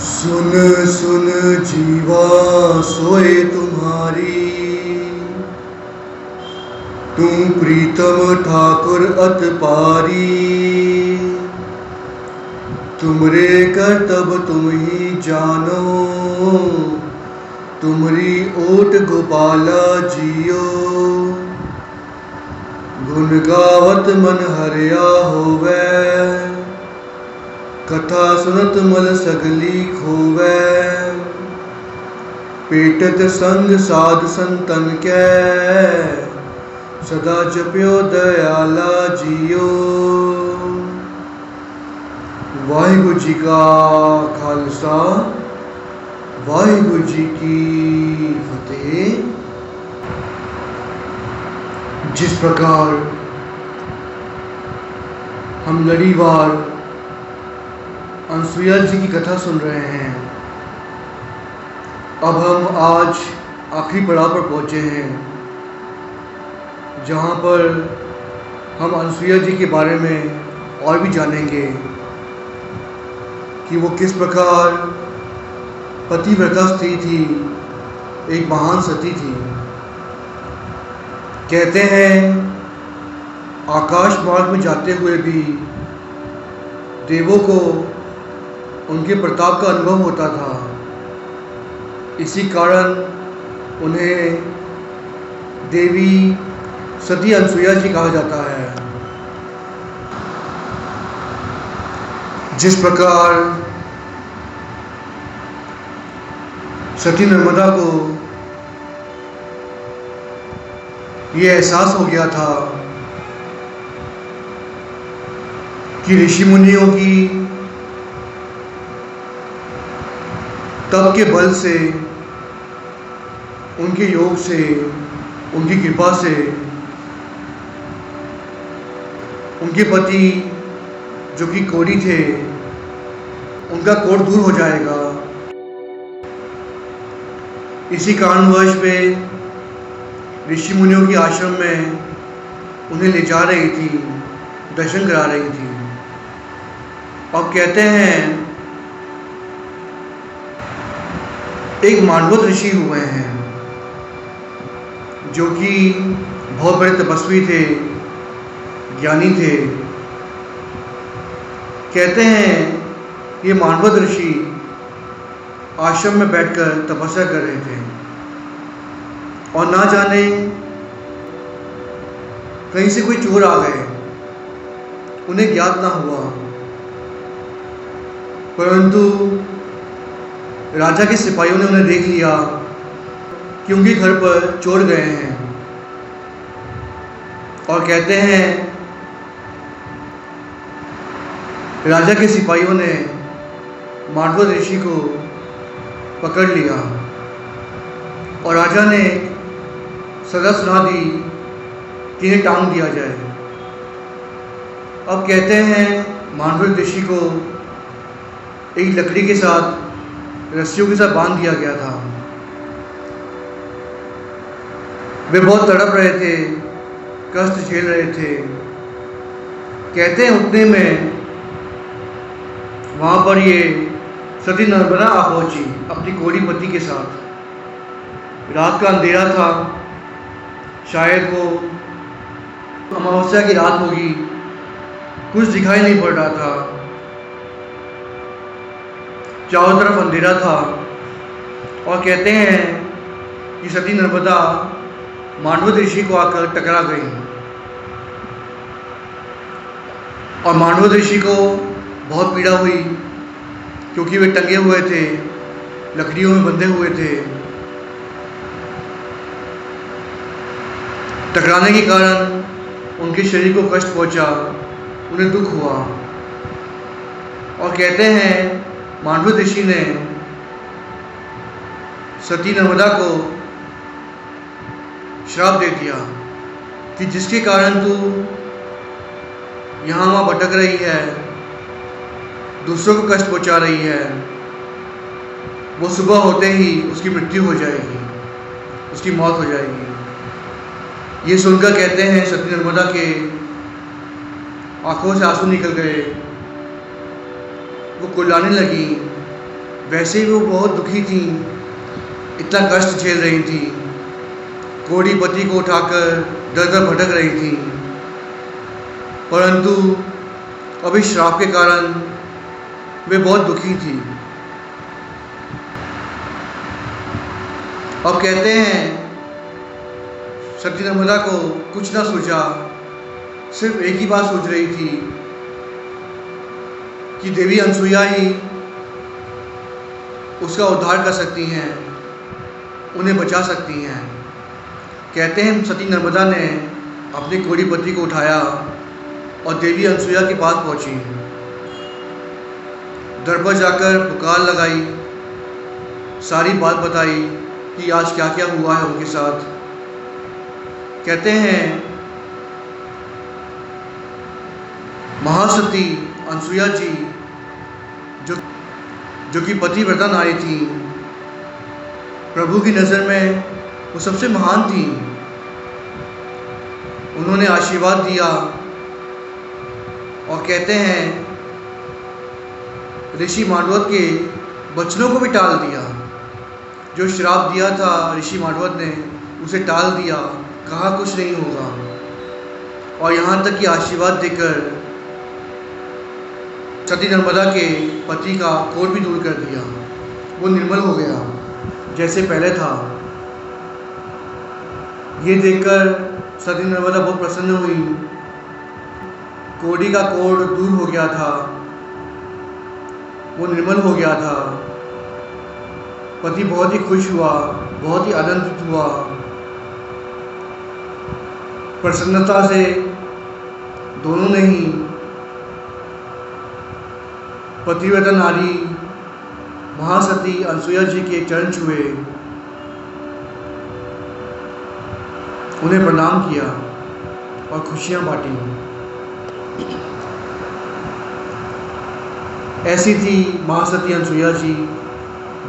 सुन सुन जीवा सोए तुम्हारी, तुम प्रीतम ठाकुर अत पारी। तुमरे कर्तव्य तुम ही जानो, तुमरी ओट गोपाला जियो। गुण गावत मन हरिया होवे, कथा सुनत मल सगली खोवे। पेटत संग साध संतन के, सदा जप्यो दयाला जियो। वाहिगुरु जी का खालसा, वाहिगुरु जी की फतेह। जिस प्रकार हम लड़ीवार अनसुईया जी की कथा सुन रहे हैं, अब हम आज आखिरी पड़ाव पर पहुंचे हैं, जहां पर हम अनसुईया जी के बारे में और भी जानेंगे कि वो किस प्रकार पतिव्रता स्त्री थी, एक महान सती थी। कहते हैं आकाश मार्ग में जाते हुए भी देवों को उनके प्रताप का अनुभव होता था। इसी कारण उन्हें देवी सती अनसुईया जी कहा जाता है। जिस प्रकार सती नर्मदा को ये एहसास हो गया था कि ऋषि मुनियों की तप के बल से, उनके योग से, उनकी कृपा से उनके पति जो कि कोढ़ी थे, उनका कोढ़ दूर हो जाएगा। इसी कारणवश वे ऋषि मुनियों के आश्रम में उन्हें ले जा रही थी, दर्शन करा रही थी। अब कहते हैं एक मांडवत ऋषि हुए हैं, जो कि बहुत बड़े तपस्वी थे, ज्ञानी थे। कहते हैं ये मांडवत ऋषि आश्रम में बैठकर तपस्या कर रहे थे और ना जाने कहीं से कोई चोर आ गए, उन्हें ज्ञात ना हुआ। परंतु राजा के सिपाहियों ने उन्हें देख लिया कि उनके घर पर चोर गए हैं, और कहते हैं राजा के सिपाहियों ने मांडवत ऋषि को पकड़ लिया और राजा ने सजा सुना दी कि इन्हें टांग दिया जाए। अब कहते हैं मांडवत ऋषि को एक लकड़ी के साथ, रस्सियों के साथ बांध दिया गया था। वे बहुत तड़प रहे थे, कष्ट झेल रहे थे। कहते हैं उतने में वहाँ पर ये सती नर्मदा आ पहुंची अपनी कोढ़ी पति के साथ। रात का अंधेरा था, शायद वो अमावस्या की रात होगी, कुछ दिखाई नहीं पड़ रहा था, चारों तरफ अंधेरा था। और कहते हैं कि सती नर्मदा मांडवत ऋषि को आकर टकरा गई और मांडवत ऋषि को बहुत पीड़ा हुई, क्योंकि वे टंगे हुए थे, लकड़ियों में बंधे हुए थे। टकराने के कारण उनके शरीर को कष्ट पहुंचा, उन्हें दुख हुआ। और कहते हैं मांडवत ऋषि ने सती नर्मदा को श्राप दे दिया कि जिसके कारण तू यहाँ वहाँ भटक रही है, दूसरों को कष्ट पहुँचा रही है, वो सुबह होते ही उसकी मृत्यु हो जाएगी, उसकी मौत हो जाएगी। ये सुनकर कहते हैं सती नर्मदा के आंखों से आंसू निकल गए, वो कुर्लाने लगी, वैसे ही वो बहुत दुखी थी, इतना कष्ट झेल रही थी, कोढ़ी पति को उठाकर दर दर भटक रही थी, परंतु अभी श्राप के कारण वे बहुत दुखी थी। अब कहते हैं सती नर्मदा को कुछ ना सूझा, सिर्फ एक ही बात सूझ रही थी कि देवी अनसुईया ही उसका उद्धार कर सकती हैं, उन्हें बचा सकती हैं। कहते हैं सती नर्मदा ने अपने कोढ़ी पति को उठाया और देवी अनसुईया के पास पहुंची, दर पर जाकर पुकार लगाई, सारी बात बताई कि आज क्या क्या हुआ है उनके साथ। कहते हैं महासती अनसुईया जी जो कि पतिव्रता नारी थी, प्रभु की नज़र में वो सबसे महान थी। उन्होंने आशीर्वाद दिया और कहते हैं ऋषि मांडवत के वचनों को भी टाल दिया। जो श्राप दिया था ऋषि मांडवत ने उसे टाल दिया, कहा कुछ नहीं होगा, और यहाँ तक कि आशीर्वाद देकर सती नर्मदा के पति का कोढ़ भी दूर कर दिया। वो निर्मल हो गया जैसे पहले था। ये देखकर सती नर्मदा बहुत प्रसन्न हुई, कोढ़ी का कोढ़ दूर हो गया था, वो निर्मल हो गया था। पति बहुत ही खुश हुआ, बहुत ही आनंदित हुआ, प्रसन्नता से दोनों ने ही पतिव्रता नारी महासती अनसुईया जी के चरण छुए, उन्हें प्रणाम किया और खुशियां बांटी। ऐसी थी महासती अनसुईया जी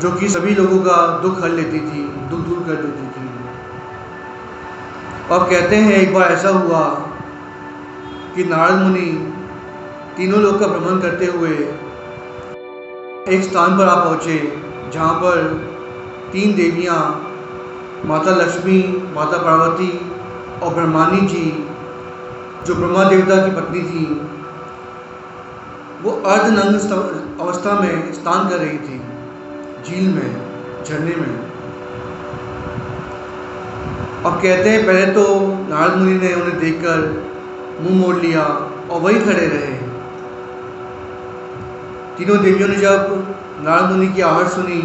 जो कि सभी लोगों का दुख हर लेती थी, दुख दूर कर देती थी। अब कहते हैं एक बार ऐसा हुआ कि नारद मुनि तीनों लोक का भ्रमण करते हुए एक स्थान पर आ पहुँचे जहाँ पर 3 देवियाँ, माता लक्ष्मी, माता पार्वती और ब्रह्मानी जी, जो ब्रह्मा देवता की पत्नी थी, वो अर्धनग्न अवस्था में स्नान कर रही थी, झील में, झरने में। अब कहते हैं पहले तो नारद मुनि ने उन्हें देखकर मुंह मोड़ लिया और वहीं खड़े रहे। तीनों देवियों ने जब नारद मुनि की आहट सुनी,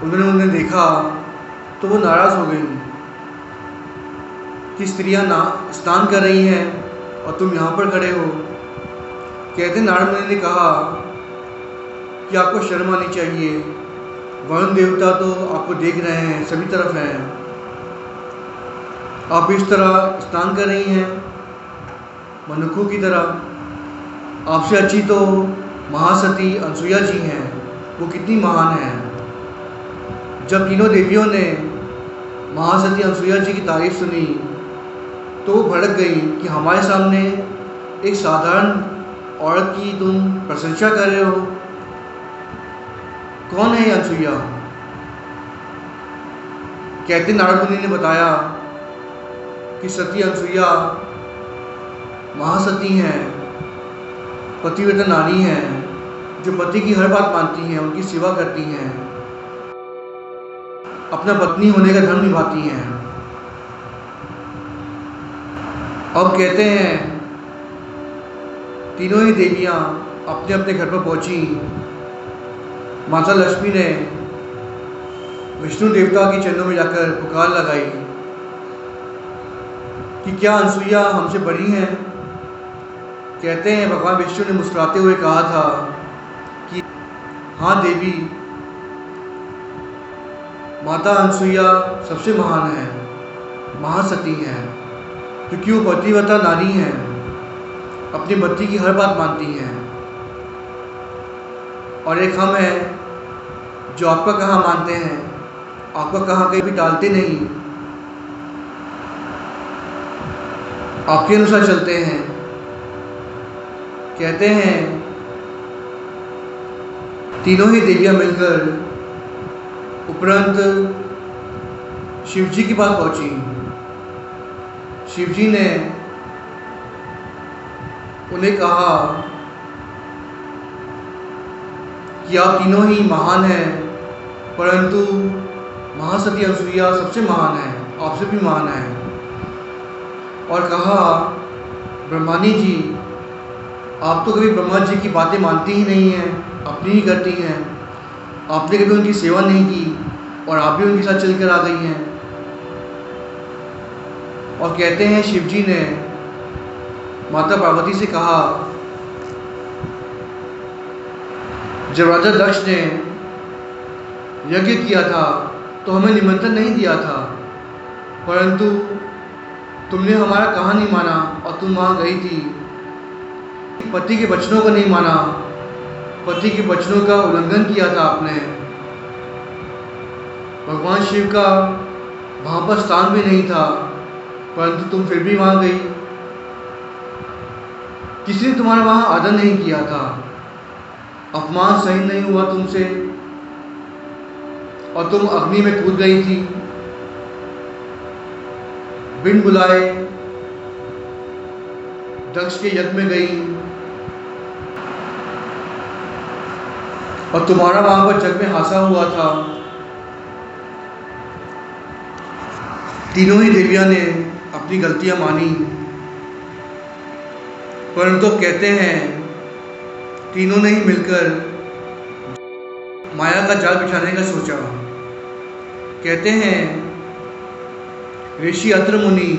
उन्होंने उन्हें देखा तो वो नाराज़ हो गई कि स्त्रियां स्नान कर रही हैं और तुम यहाँ पर खड़े हो। कहते नारद मुनि ने कहा कि आपको शर्म आनी चाहिए, वरुण देवता तो आपको देख रहे हैं, सभी तरफ हैं, आप इस तरह स्नान कर रही हैं मनुष्यों की तरह। आपसे अच्छी तो महासती अनसुईया जी हैं, वो कितनी महान हैं। जब तीनों देवियों ने महासती अनसुईया जी की तारीफ सुनी तो वो भड़क गई कि हमारे सामने एक साधारण औरत की तुम प्रशंसा कर रहे हो। कौन है ये अनसुईया? कहते नारद मुनि ने बताया कि सती अनसुईया महासती हैं, पतिव्रता नारी हैं, जो पति की हर बात मानती हैं, उनकी सेवा करती हैं, अपना पत्नी होने का धर्म निभाती हैं। अब कहते हैं तीनों ही देवियां अपने अपने घर पर पहुंची। माता लक्ष्मी ने विष्णु देवता के चरणों में जाकर पुकार लगाई कि क्या अनसुईया हमसे बड़ी हैं? कहते हैं भगवान विष्णु ने मुस्कुराते हुए कहा था कि हाँ देवी, माता अनसुईया सबसे महान है, महासती हैं, क्योंकि वो पतिव्रता नारी हैं, अपने पति की हर बात मानती हैं। और एक हम हैं जो आपका कहा मानते हैं, आपका कहा कहीं भी टालते नहीं, आपके अनुसार चलते हैं। कहते हैं तीनों ही देवियां मिलकर उपरंत शिव जी के पास पहुंची। शिव जी ने उन्हें कहा कि आप तीनों ही महान हैं, परंतु महासती अनसुईया सबसे महान है, आपसे भी महान है। और कहा, ब्रह्मानी जी, आप तो कभी ब्रह्मा जी की बातें मानती ही नहीं हैं, अपनी ही करती हैं। आपने कभी उनकी सेवा नहीं की और आप भी उनके साथ चलकर आ गई हैं। और कहते हैं शिव जी ने माता पार्वती से कहा, जब राजा दक्ष ने यज्ञ किया था तो हमें निमंत्रण नहीं दिया था, परंतु तुमने हमारा कहा नहीं माना और तुम वहाँ गई थी। पति के वचनों को नहीं माना, पति के वचनों का उल्लंघन किया था आपने। भगवान शिव का वहाँ पर स्थान भी नहीं था, परंतु तुम फिर भी वहाँ गई। किसी ने तुम्हारा वहाँ आदर नहीं किया था, अपमान सही नहीं हुआ तुमसे और तुम अग्नि में कूद गई थी। बिन बुलाए दक्ष के यज्ञ में गई और तुम्हारा वहां पर जग में हासा हुआ था। तीनों ही देवियां ने अपनी गलतियां मानी, परंतु कहते हैं तीनों ने ही मिलकर माया का जाल बिछाने का सोचा। कहते हैं ऋषि अत्र मुनि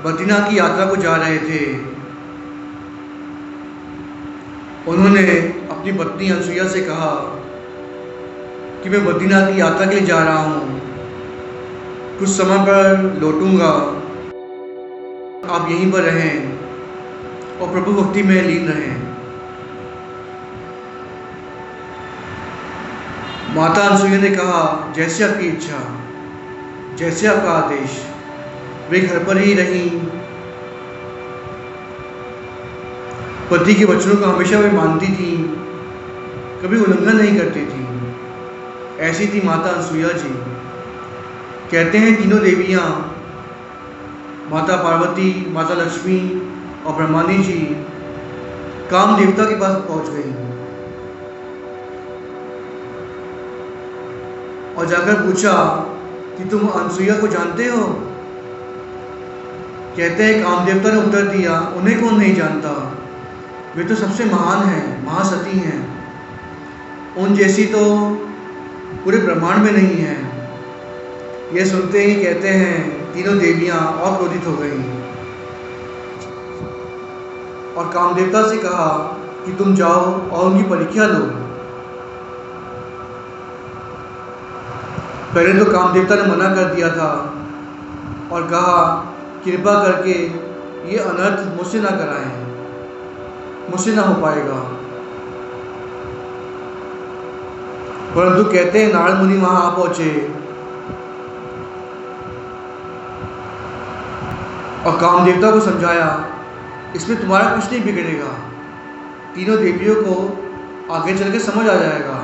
बद्रीनाथ की यात्रा को जा रहे थे। उन्होंने अपनी पत्नी अनसुईया से कहा कि मैं बद्रीनाथ की यात्रा के लिए जा रहा हूँ, कुछ समय पर लौटूंगा, आप यहीं पर रहें और प्रभु भक्ति में लीन रहें। माता अनसुईया ने कहा, जैसे आपकी इच्छा, जैसे आपका आदेश। वे घर पर ही रहीं। पति के वचनों को हमेशा वे मानती थी, कभी उल्लंघन नहीं करती थी। ऐसी थी माता अनसुईया जी। कहते हैं तीनों देवियां, माता पार्वती, माता लक्ष्मी और ब्रह्मानी जी काम देवता के पास पहुंच गई और जाकर पूछा कि तुम अनसुईया को जानते हो? कहते हैं कामदेवता ने उत्तर दिया, उन्हें कौन नहीं जानता, वे तो सबसे महान हैं, महासती हैं, उन जैसी तो पूरे ब्रह्मांड में नहीं है। यह सुनते ही कहते हैं तीनों देवियां और क्रोधित हो गईं और कामदेवता से कहा कि तुम जाओ और उनकी परीक्षा लो। पहले तो कामदेवता ने मना कर दिया था और कहा, कृपा करके ये अनर्थ मुझसे ना कराएं, मुझसे ना हो पाएगा। परंतु कहते हैं नारद मुनि वहां आ पहुंचे और कामदेवता को समझाया, इसमें तुम्हारा कुछ नहीं बिगड़ेगा, तीनों देवियों को आगे चल के समझ आ जाएगा,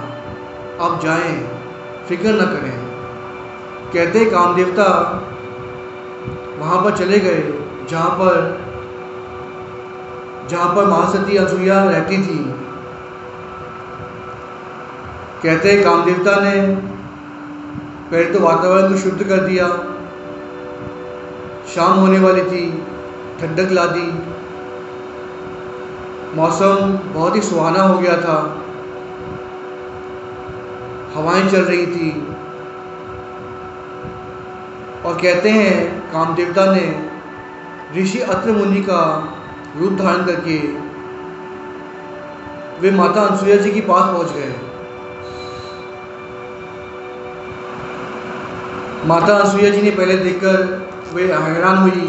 आप जाएं, फिक्र न करें। कहते हैं कामदेवता वहाँ पर चले गए जहाँ पर महासती अनसुईया रहती थी। कहते हैं कामदेवता ने पहले तो वातावरण को शुद्ध कर दिया, शाम होने वाली थी, ठंडक ला दी, मौसम बहुत ही सुहाना हो गया था, हवाएं चल रही थी। और कहते हैं कामदेवता ने ऋषि अत्र मुनि का रूप धारण करके वे माता अनसुईया जी के पास पहुंच गए। माता अनसुईया जी ने पहले देखकर वे हैरान हुई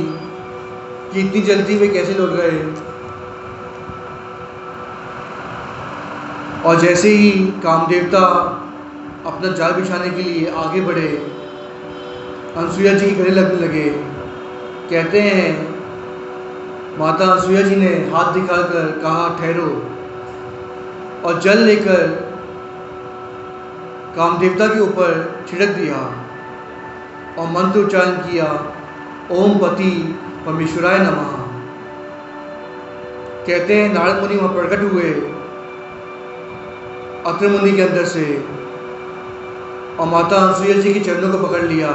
कि इतनी जल्दी वे कैसे लौट गए। और जैसे ही कामदेवता अपना जाल बिछाने के लिए आगे बढ़े, अनसुईया जी के गले लगने लगे। कहते हैं माता अनसुईया जी ने हाथ दिखाकर कहा, ठहरो। और जल लेकर कामदेवता के ऊपर छिड़क दिया और मंत्र उच्चारण किया, ओम पति परमेश्वराय नमः। कहते हैं नारद मुनि वहाँ प्रकट हुए अत्रि मुनि के अंदर से और माता अनसुईया जी के चरणों को पकड़ लिया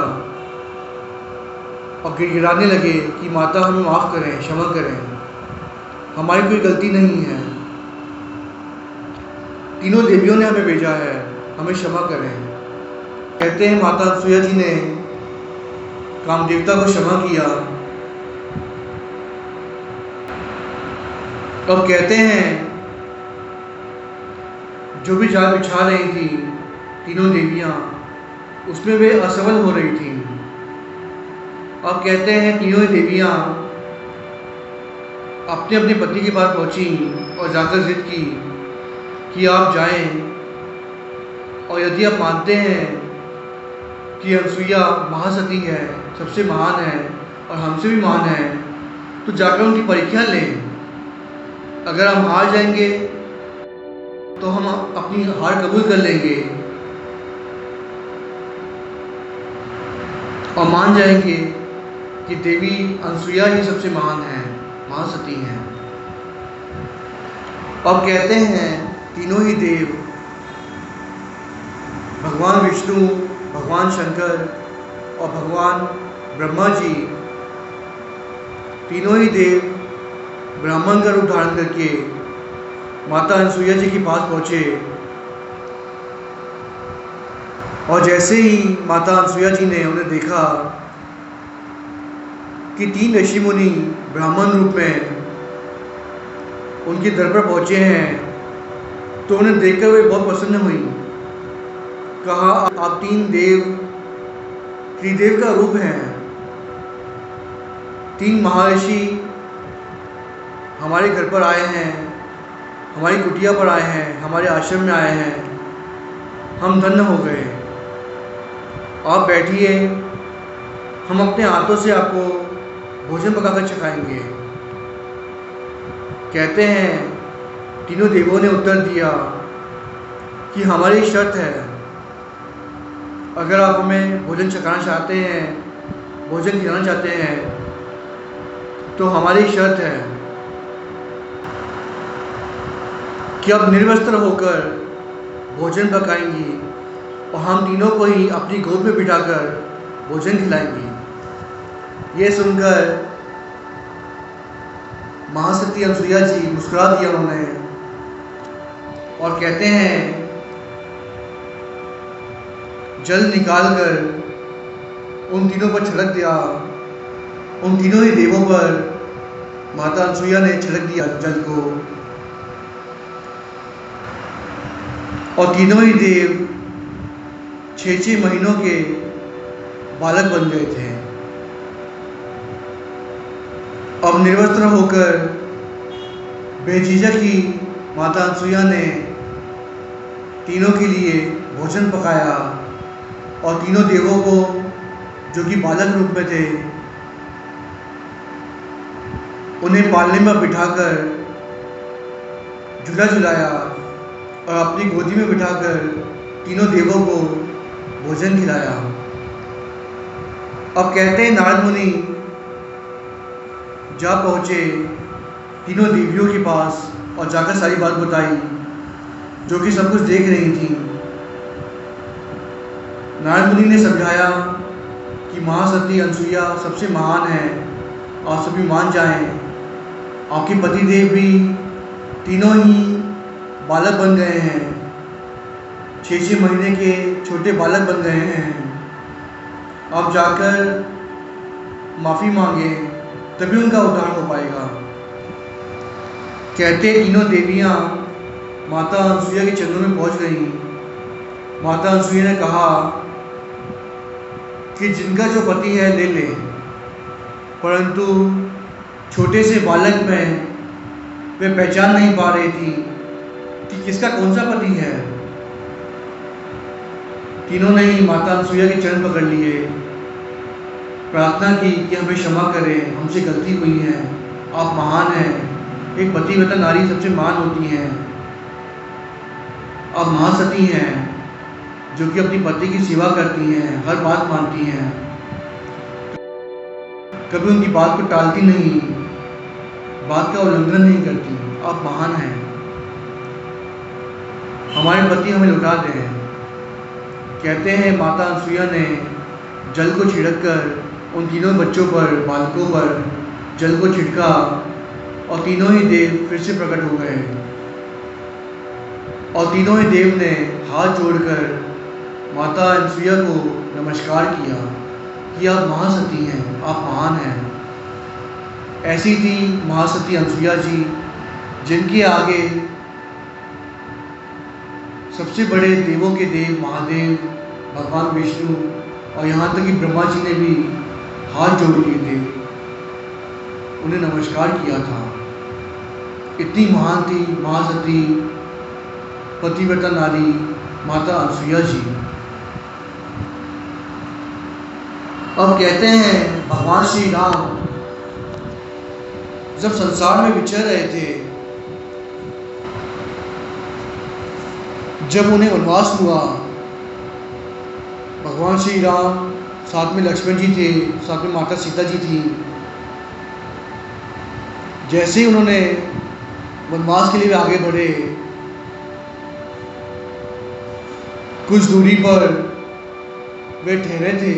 और गिड़गिड़ाने लगे कि माता हमें माफ़ करें, क्षमा करें, हमारी कोई गलती नहीं है, तीनों देवियों ने हमें भेजा है, हमें क्षमा करें। कहते हैं माता अनसुईया जी ने कामदेवता को क्षमा किया और कहते हैं जो भी जाल बिछा रही थी तीनों देवियां, उसमें वे असफल हो रही थी। और कहते हैं तीनों देवियां अपने अपने पति के पास पहुंची और जाकर जिद की कि आप जाएं और यदि आप मानते हैं कि अनसुईया महासती है, सबसे महान है और हमसे भी महान है, तो जाकर उनकी परीक्षा लें। अगर हम हार जाएंगे तो हम अपनी हार कबूल कर लेंगे और मान जाएंगे कि देवी अनसुईया ही सबसे महान है, महासती हैं। और कहते हैं तीनों ही देव, भगवान विष्णु, भगवान शंकर और भगवान ब्रह्मा जी, तीनों ही देव ब्राह्मण का रूप धारण करके माता अनसुईया जी के पास पहुँचे। और जैसे ही माता अनसुईया जी ने उन्हें देखा कि तीन ऋषि मुनि ब्राह्मण रूप में उनके दर पर पहुँचे हैं, तो उन्हें देखकर वे बहुत प्रसन्न हुई। कहा, आप तीन देव त्रिदेव का रूप हैं, तीन महर्षि हमारे घर पर आए हैं, हमारी कुटिया पर आए हैं, हमारे आश्रम में आए हैं, हम धन्य हो गए। आप बैठिए, हम अपने हाथों से आपको भोजन पकाकर चखाएंगे। कहते हैं तीनों देवों ने उत्तर दिया कि हमारी शर्त है, अगर आप हमें भोजन चखाना चाहते हैं, भोजन खिलाना चाहते हैं, तो हमारी शर्त है कि आप निर्वस्त्र होकर भोजन पकाएंगी और हम तीनों को ही अपनी गोद में बिठाकर भोजन खिलाएंगी। ये सुनकर महासती अनसुईया जी मुस्कुरा दिया उन्होंने और कहते हैं जल निकालकर उन तीनों पर छिड़क दिया। उन तीनों ही देवों पर माता अनसुईया ने छिड़क दिया जल को और तीनों ही देव 6-6 महीनों के बालक बन गए थे। अब निर्वस्त्र होकर बेझिझक ही माता अनसुईया ने तीनों के लिए भोजन पकाया और तीनों देवों को, जो कि बालक रूप में थे, उन्हें पालने में बिठाकर झूला झुलाया और अपनी गोदी में बिठाकर तीनों देवों को भोजन खिलाया। अब कहते हैं नारद मुनि जा पहुँचे तीनों देवियों के पास और जाकर सारी बात बताई, जो कि सब कुछ देख रही थी। नारद मुनि ने समझाया कि महासती अनसुईया सबसे महान है और सभी मान जाएं। आपके पतिदेव भी तीनों ही बालक बन गए हैं, 6-6 महीने के छोटे बालक बन गए हैं। आप जाकर माफ़ी मांगे, तभी उनका उद्धार हो पाएगा। कहते तीनों देवियाँ माता अनसुईया के चरणों में पहुंच गईं। माता अनसुईया ने कहा कि जिनका जो पति है ले ले, परंतु छोटे से बालक में वे पहचान नहीं पा रही थी कि किसका कौन सा पति है। तीनों ने ही माता अनसुईया के चरण पकड़ लिए, प्रार्थना की कि हमें क्षमा करें, हमसे गलती हुई है, आप महान हैं, एक पतिव्रता नारी सबसे महान होती हैं। आप महासती हैं जो कि अपनी पति की सेवा करती हैं, हर बात मानती हैं, कभी उनकी बात को टालती नहीं, बात का उल्लंघन नहीं करती। आप महान हैं। हमारे पति हमें लौटा दें। कहते हैं माता अनसुईया ने जल को छिड़क कर उन तीनों बच्चों पर, बालकों पर जल को छिड़का और तीनों ही देव फिर से प्रकट हो गए और तीनों ही देव ने हाथ जोड़कर माता अनसुईया को नमस्कार किया कि आप महासती हैं, आप महान हैं। ऐसी थी महासती अनसुईया जी, जिनके आगे सबसे बड़े देवों के देव महादेव, भगवान विष्णु और यहाँ तक कि ब्रह्मा जी ने भी हाथ जोड़ लिए थे, उन्हें नमस्कार किया था। इतनी महान थी महासती पतिव्रता नारी माता अनसुईया जी। अब कहते हैं भगवान श्री राम जब संसार में विचर रहे थे, जब उन्हें वनवास हुआ, भगवान श्री राम साथ में लक्ष्मण जी थे, साथ में माता सीता जी थी। जैसे ही उन्होंने वनवास के लिए आगे बढ़े, कुछ दूरी पर वे ठहरे थे,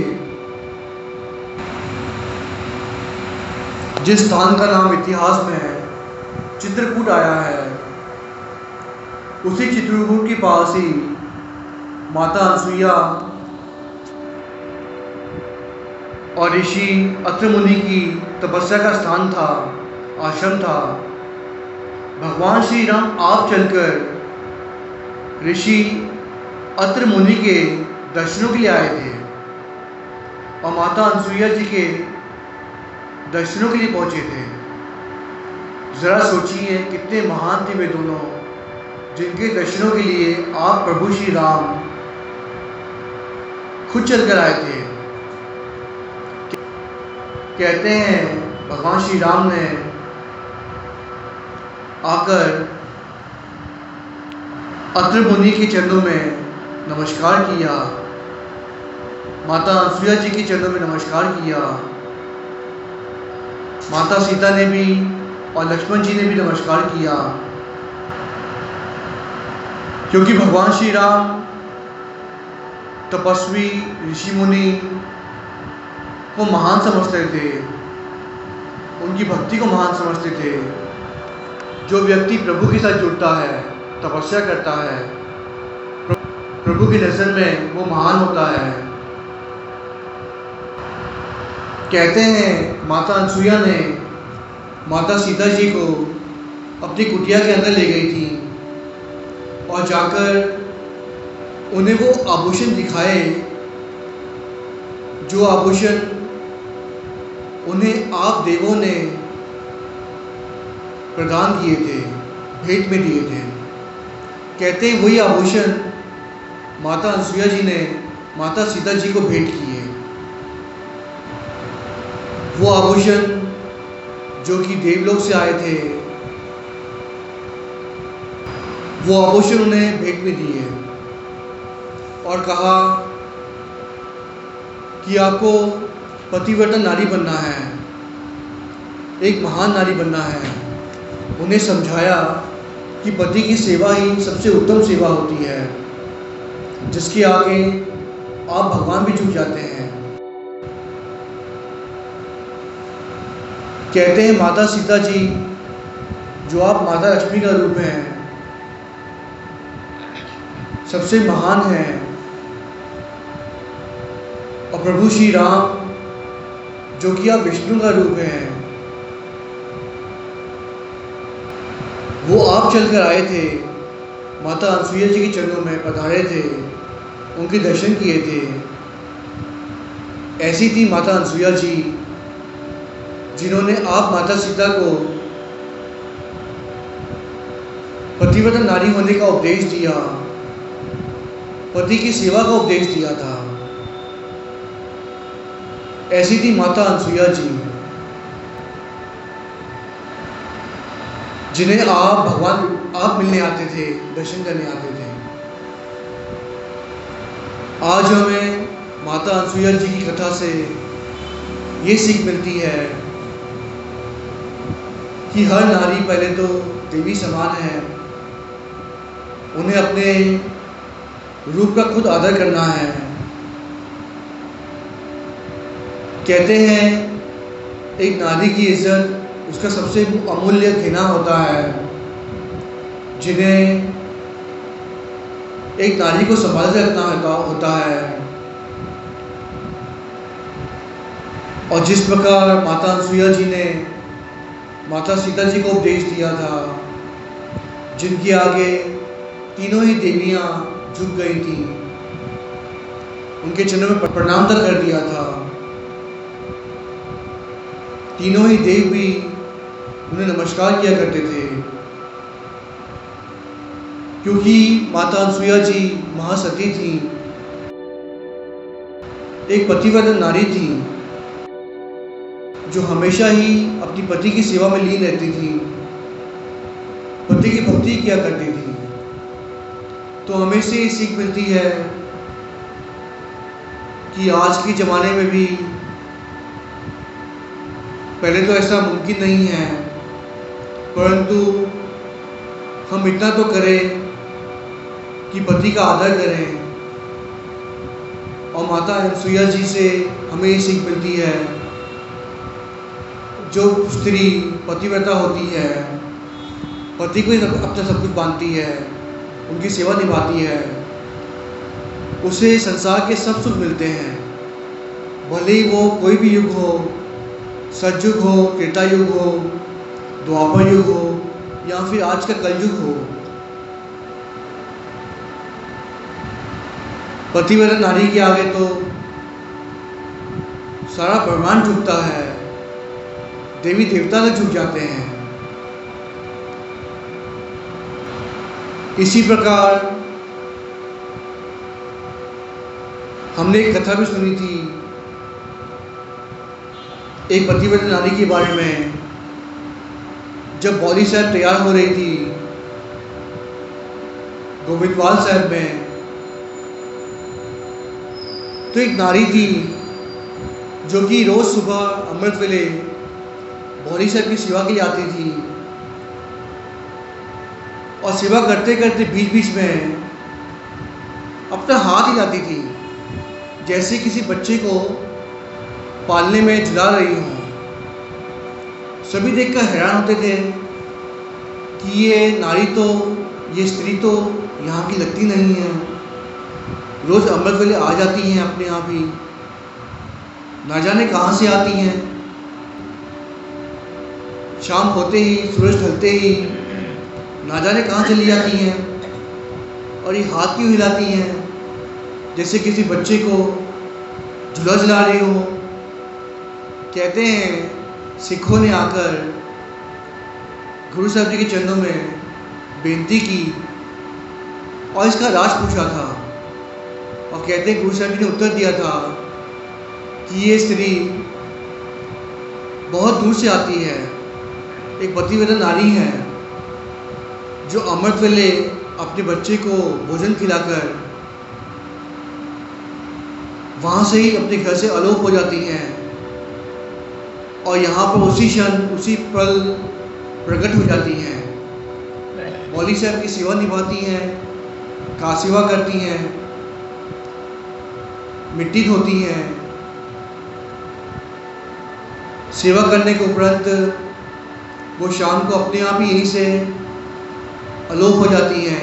जिस स्थान का नाम इतिहास में चित्रकूट आया है, उसी चित्रकूट के पास ही माता अनसुईया और ऋषि अत्रि मुनि की तपस्या का स्थान था, आश्रम था। भगवान श्री राम आप चलकर ऋषि अत्रि मुनि के दर्शनों के लिए आए थे और माता अनसुईया जी के दर्शनों के लिए पहुंचे थे। जरा सोचिए कितने महान थे वे दोनों, जिनके दर्शनों के लिए आप प्रभु श्री राम खुद चलकर आए थे। कहते हैं भगवान श्री राम ने आकर अत्रि मुनि के चरणों में नमस्कार किया, माता अनसुईया जी के चरणों में नमस्कार किया, माता सीता ने भी और लक्ष्मण जी ने भी नमस्कार किया, क्योंकि भगवान श्री राम तपस्वी ऋषि मुनि को महान समझते थे, उनकी भक्ति को महान समझते थे। जो व्यक्ति प्रभु के साथ जुड़ता है, तपस्या करता है, प्रभु की नज़र में वो महान होता है। कहते हैं माता अनसुईया ने माता सीता जी को अपनी कुटिया के अंदर ले गई थी और जाकर उन्हें वो आभूषण दिखाए, जो आभूषण उन्हें आप देवों ने प्रदान किए थे, भेंट में दिए थे। कहते हैं वही आभूषण माता अनसुईया जी ने माता सीता जी को भेंट किए। वो आभूषण जो कि देवलोक से आए थे, वो आभूषण उन्हें भेंट में दिए और कहा कि आपको पतिव्रता नारी बनना है, एक महान नारी बनना है। उन्हें समझाया कि पति की सेवा ही सबसे उत्तम सेवा होती है, जिसके आगे आप भगवान भी झुक जाते हैं। कहते हैं माता सीता जी, जो आप माता लक्ष्मी का रूप हैं, सबसे महान हैं, और प्रभु श्री राम जो कि आप विष्णु का रूप हैं, वो आप चलकर आए थे, माता अनसुईया जी के चरणों में पधारे थे, उनके दर्शन किए थे। ऐसी थी माता अनसुईया जी, जिन्होंने आप माता सीता को पतिव्रता नारी होने का उपदेश दिया, पति की सेवा का उपदेश दिया था। ऐसी थी माता अनसुईया जी, जिन्हें आप भगवान आप मिलने आते थे, दर्शन करने आते थे। आज हमें माता अनसुईया जी की कथा से ये सीख मिलती है कि हर नारी पहले तो देवी समान है, उन्हें अपने रूप का खुद आदर करना है। कहते हैं एक नारी की इज्जत उसका सबसे अमूल्य गहना होता है, जिन्हें एक नारी को संभाल के रखना होता है। और जिस प्रकार माता अनसुईया जी ने माता सीता जी को उपदेश दिया था, जिनके आगे तीनों ही देवियां झुक गई थी, उनके चरणों में प्रणाम तक कर दिया था। तीनों ही देव भी उन्हें नमस्कार किया करते थे, क्योंकि माता अनसुईया जी महासती थी, एक पतिव्रता नारी थी जो हमेशा ही अपनी पति की सेवा में लीन रहती थी, पति की भक्ति किया करती थी। तो हमें से सीख मिलती है कि आज के ज़माने में भी पहले तो ऐसा मुमकिन नहीं है, परंतु हम इतना तो करें कि पति का आदर करें। और माता अनसुईया जी से हमें ये सीख मिलती है, जो स्त्री पतिव्रता होती है, पति को ही अपना सब कुछ मानती है, उनकी सेवा निभाती है, उसे संसार के सब सुख मिलते हैं, भले ही वो कोई भी युग हो, सतयुग हो, त्रेता युग हो, द्वापर युग हो या फिर आज का कलयुग हो। पतिव्रता नारी के आगे तो सारा ब्रह्मांड झुकता है, देवी देवता तक झुक जाते हैं। इसी प्रकार हमने एक कथा भी सुनी थी एक पतिव्रता नारी के बारे में। जब बौली साहब तैयार हो रही थी गोविंदवाल साहब में, तो एक नारी थी जो कि रोज सुबह अमृत वेले बौली साहब की सेवा की जाती थी, और सेवा करते करते बीच बीच में अपना हाथ हिलाती थी, जैसे किसी बच्चे को पालने में झुला रही हो। सभी देखकर हैरान होते थे कि ये नारी तो, ये स्त्री तो यहाँ की लगती नहीं है, रोज अमृत वेले आ जाती हैं अपने आप ही, ना जाने कहाँ से आती हैं। शाम होते ही, सूरज ढलते ही ना जाने कहाँ चली जाती हैं, और ये हाथ क्यों हिलाती हैं जैसे किसी बच्चे को झूला झुला रही हो। कहते हैं सिखों ने आकर गुरु साहब जी के चरणों में बेनती की और इसका राज पूछा था, और कहते हैं गुरु साहब जी ने उत्तर दिया था कि ये स्त्री बहुत दूर से आती है, एक पतिव्रता नारी है जो अमृत वेले अपने बच्चे को भोजन खिलाकर वहाँ से ही अपने घर से अलोप हो जाती हैं, और यहाँ पर उसी क्षण उसी पल प्रकट हो जाती हैं। मौली साहब की सेवा निभाती हैं, का सेवा करती हैं, मिट्टी धोती हैं। सेवा करने के उपरांत वो शाम को अपने आप ही यहीं से अलोप हो जाती हैं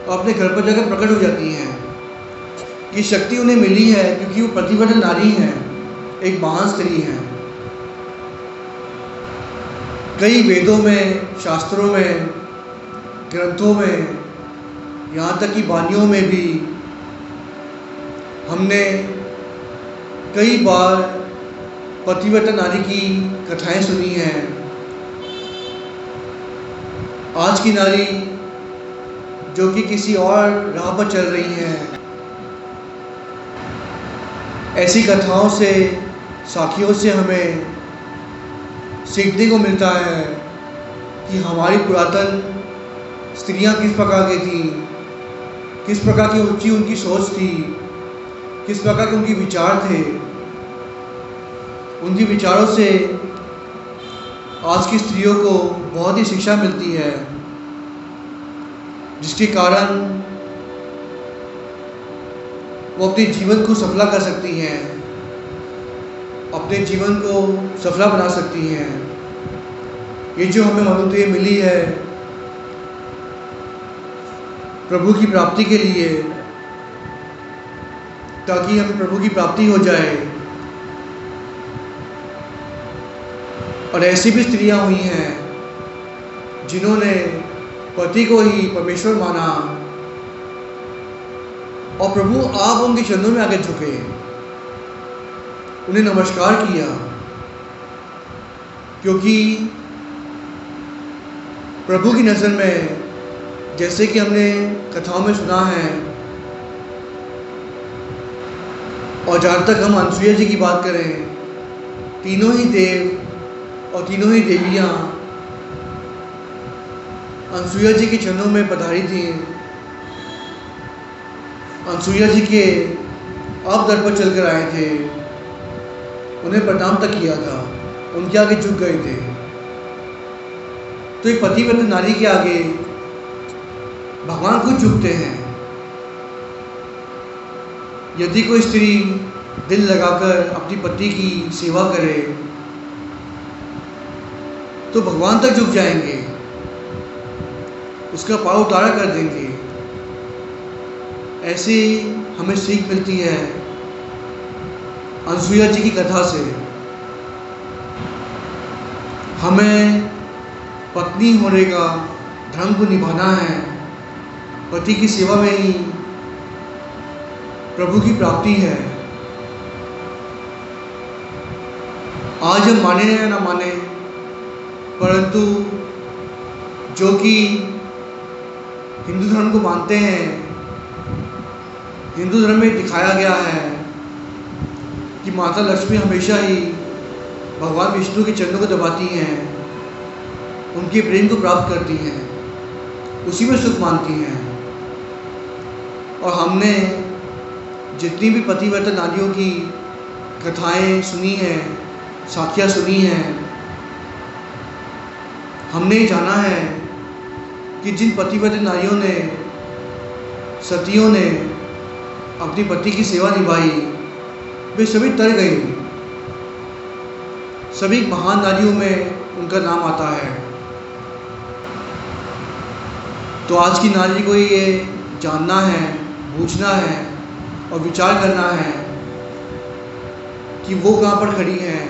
और अपने घर पर जाकर प्रकट हो जाती हैं। ये शक्ति उन्हें मिली है क्योंकि वो पतिव्रता नारी हैं, एक महान स्त्री हैं। कई वेदों में, शास्त्रों में, ग्रंथों में, यहाँ तक कि वाणियों में भी हमने कई बार पतिव्रता नारी की कथाएं सुनी हैं। आज की नारी जो कि किसी और राह पर चल रही हैं, ऐसी कथाओं से, साखियों से हमें सीखने को मिलता है कि हमारी पुरातन स्त्रियां किस प्रकार की थी, किस प्रकार की ऊंची उनकी सोच थी, किस प्रकार के उनके विचार थे, उनके विचारों से आज की स्त्रियों को बहुत ही शिक्षा मिलती है, जिसके कारण वो अपने जीवन को सफला कर सकती हैं, अपने जीवन को सफला बना सकती हैं। ये जो हमें मनुष्य मिली है प्रभु की प्राप्ति के लिए, ताकि हमें प्रभु की प्राप्ति हो जाए। और ऐसी भी स्त्रियां हुई हैं जिन्होंने पति को ही परमेश्वर माना और प्रभु आप उनके चरणों में आके झुके, उन्हें नमस्कार किया, क्योंकि प्रभु की नज़र में, जैसे कि हमने कथाओं में सुना है, और जहाँ तक हम अनसुईया जी की बात करें, तीनों ही देव और तीनों ही देवियाँ अनसुईया जी के चरणों में पधारी थी। अनसुईया जी के अवदर पर चलकर आए थे, उन्हें प्रणाम तक किया था, उनके आगे झुक गए थे। तो एक पतिव्रता नारी के आगे भगवान खुद झुकते हैं। यदि कोई स्त्री दिल लगाकर अपनी पति की सेवा करे तो भगवान तक झुक जाएंगे, उसका पाँव उतारा कर देंगे। ऐसी हमें सीख मिलती है अनसुईया जी की कथा से। हमें पत्नी होने का धर्म को निभाना है, पति की सेवा में ही प्रभु की प्राप्ति है। आज हम माने या ना माने, परंतु जो कि हिंदू धर्म को मानते हैं, हिंदू धर्म में दिखाया गया है कि माता लक्ष्मी हमेशा ही भगवान विष्णु के चरणों को दबाती हैं, उनके प्रेम को प्राप्त करती हैं, उसी में सुख मानती हैं। और हमने जितनी भी पतिव्रता नारियों की कथाएं सुनी हैं, साखियाँ सुनी हैं, हमने ये जाना है कि जिन पतिव्रता नारियों ने, सतियों ने अपनी पति की सेवा निभाई, वे सभी तर गई। सभी महान नारियों में उनका नाम आता है। तो आज की नारी को ये जानना है, पूछना है और विचार करना है कि वो कहाँ पर खड़ी हैं,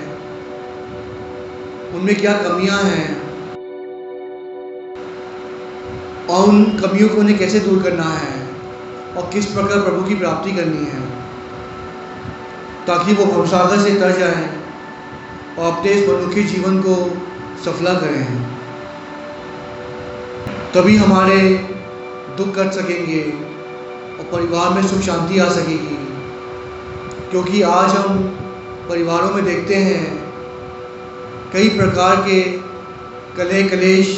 उनमें क्या कमियां हैं और उन कमियों को उन्हें कैसे दूर करना है और किस प्रकार प्रभु की प्राप्ति करनी है, ताकि वो भवसागर से तर जाएं और अपने इस मनुष्य जीवन को सफला करें। तभी हमारे दुख कट सकेंगे और परिवार में सुख शांति आ सकेगी। क्योंकि आज हम परिवारों में देखते हैं कई प्रकार के कलह कलेश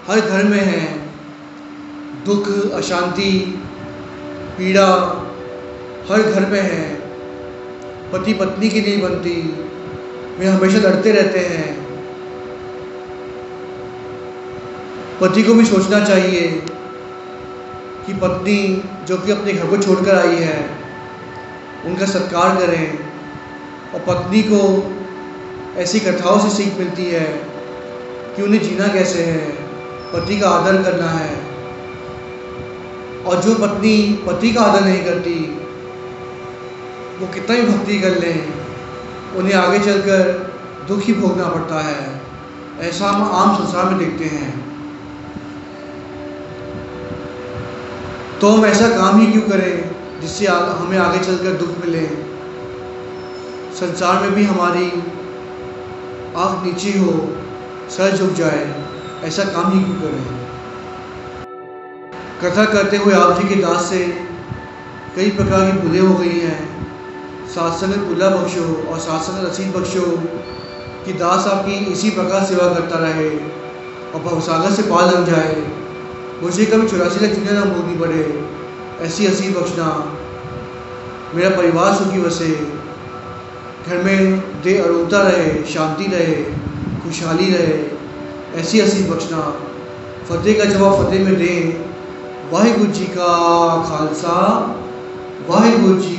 हर घर में हैं, दुख, अशांति, पीड़ा हर घर में है। पति पत्नी की नहीं बनती, वे हमेशा लड़ते रहते हैं। पति को भी सोचना चाहिए कि पत्नी जो कि अपने घर को छोड़कर आई है, उनका सत्कार करें। और पत्नी को ऐसी कथाओं से सीख मिलती है कि उन्हें जीना कैसे है, पति का आदर करना है। और जो पत्नी पति का आदर नहीं करती, वो कितना भी भक्ति कर लें, उन्हें आगे चलकर दुख ही भोगना पड़ता है। ऐसा हम आम संसार में देखते हैं। तो हम ऐसा काम ही क्यों करें जिससे हमें आगे चलकर दुख मिले, संसार में भी हमारी आँख नीची हो, सर झुक जाए, ऐसा काम ही क्यों करें। कथा करते हुए आप जी के दास से कई प्रकार की भूलें हो गई हैं। सात्संग भूला बख्शो और सात्संग रसीद बख्शो कि दास आपकी इसी प्रकार सेवा करता रहे और भवसागर से पार लग जाए। मुझे कभी 84 लाख दुनिया ना भोगनी पड़े, ऐसी हंसी बख्शना। मेरा परिवार सुखी वसे, घर में दे अरूपता रहे, शांति रहे, खुशहाली रहे, ऐसी हसीब बख्शना। फतेह का जवाब फतेह में दें। वाहिगुरू जी का खालसा, वाहिगुरू जी